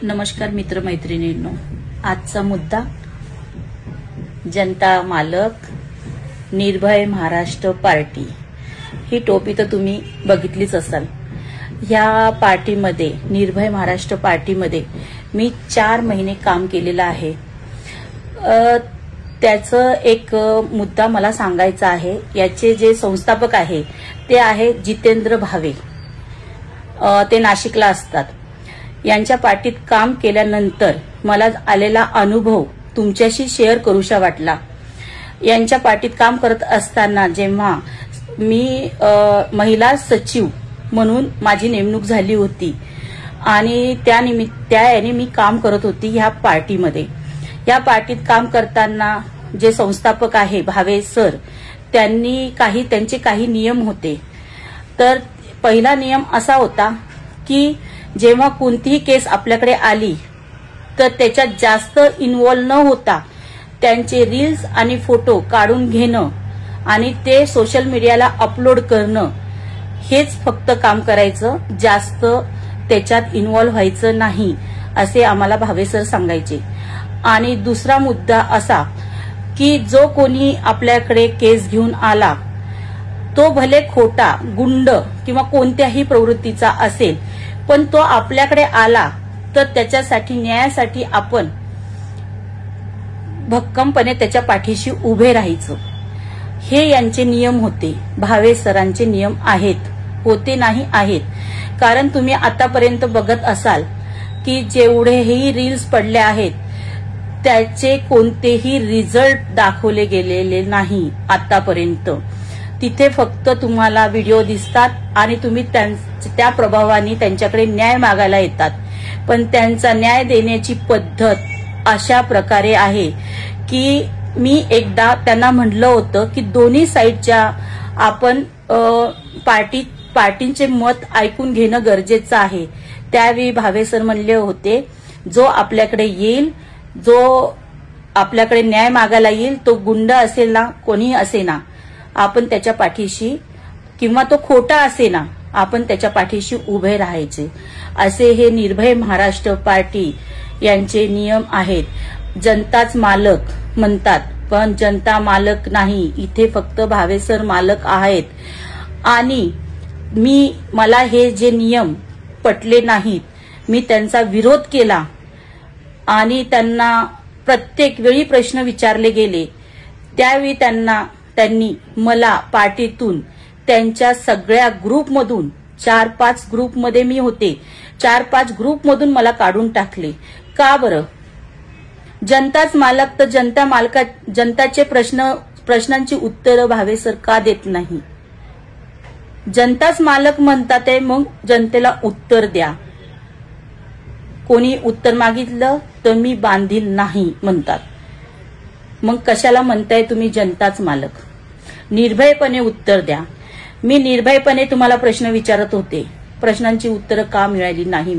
नमस्कार मित्रमैत्रिणींनो, आजचा मुद्दा जनता मालक निर्भय महाराष्ट्र पार्टी। ही टोपी तर तुम्ही बघितलीच असाल। या पार्टीमध्ये निर्भय महाराष्ट्र पार्टीमध्ये मी 4 महिने काम केलेलं आहे। त्याचं एक मुद्दा मला सांगायचा आहे। याचे जे संस्थापक आहे ते आहे जितेंद्र भावे, ते नाशिकला असतात। यांच्या पार्टीत काम केल्यानंतर मला आलेला अनुभव तुमच्याशी शेअर करूशा वाटला। यांच्या पार्टीत काम करत असताना जेव्हा मी महिला सचिव म्हणून माझी नेमणूक झाली होती आणि त्याने मी काम करत होती ह्या पार्टीमध्ये। या पार्टीत काम करताना जे संस्थापक आहे भावे सर, त्यांचे काही नियम होते। तर पहिला नियम असा होता की जेव्हा कोणतीही केस आपल्याकडे आली तर त्याच्यात जास्त इन्व्हॉल्व न होता त्यांचे रील्स आणि फोटो काढून घेणं आणि ते सोशल मीडियाला अपलोड करणं, हेच फक्त काम करायचं। जास्त त्याच्यात इन्व्हॉल्व व्हायचं नाही असे आम्हाला भावे सर सांगायचे। आणि दुसरा मुद्दा असा की जो कोणी आपल्याकडे केस घेऊन आला तो भले खोटा, गुंड किंवा कोणत्याही प्रवृत्तीचा असेल, पण तो आपल्याकडे आला तर त्याच्यासाठी न्यायासाठी आपण भक्कमपणे त्याच्या पाठीशी उभे राहायचं। हे यांचे नियम होते, भावे सरांचे नियम आहेत, होते नाही आहेत। कारण तुम्ही आतापर्यंत बघत असाल की जेवढेही रील्स पडले आहेत त्याचे कोणतेही रिझल्ट दाखवले गेलेले नाही आतापर्यंत। तिथे फक्त तुम्हाला व्हिडिओ दिसतात आणि तुम्ही त्या प्रभावाने त्यांच्याकडे न्याय मागायला येतात। पण त्यांचा न्याय देण्याची पद्धत अशा प्रकारे आहे की मी एकदा त्यांना म्हटलं होतं की दोन्ही साईडच्या आपण पार्टीचे मत ऐकून घेणं गरजेचं आहे। त्यावेळी भावे सर म्हणले होते, जो आपल्याकडे येईल, जो आपल्याकडे न्याय मागायला येईल, तो गुंड असेल ना, कोणीही असे ना, आपण त्याच्या पाठीशी, किंवा तो खोटा असे ना, आपण त्याच्या पाठीशी उभे राहायचे। असे हे निर्भय महाराष्ट्र पार्टी यांचे नियम आहेत। जनताच मालक म्हणतात, पण जनता मालक नाही, इथे फक्त भावे सर मालक आहेत। आणि मला हे जे नियम पटले नाहीत, मी त्यांचा विरोध केला आणि त्यांना प्रत्येक वेळी प्रश्न विचारले गेले। त्यावेळी त्यांनी मला पार्टीतून त्यांच्या सगळ्या ग्रुपमधून, 4-5 ग्रुपमध्ये मी होते, 4-5 ग्रुपमधून मला काढून टाकले। का बरं? जनताच मालक तर जनताचे प्रश्नांची उत्तरं भावे सर का देत नाही? जनताच मालक म्हणतात आहे, मग जनतेला उत्तर द्या। कोणी उत्तर मागितलं तर मी बांधील नाही म्हणतात। मग कशाला म्हणताय तुम्ही जनताच मालक? निर्भयपणे उत्तर द्या। मी निर्भयपणे तुम्हाला प्रश्न विचारत होते, प्रश्नांची उत्तरं का मिळाली नाही?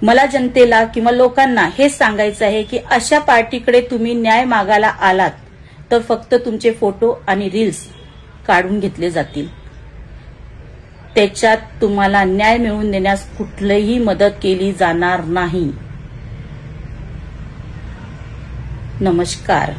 मला जनतेला किंवा लोकांना हेच सांगायचं आहे की अशा पार्टीकडे तुम्ही न्याय मागायला आलात तर फक्त तुमचे फोटो आणि रील्स काढून घेतले जातील। त्याच्यात तुम्हाला न्याय मिळवून देण्यास कुठलीही मदत केली जाणार नाही। नमस्कार।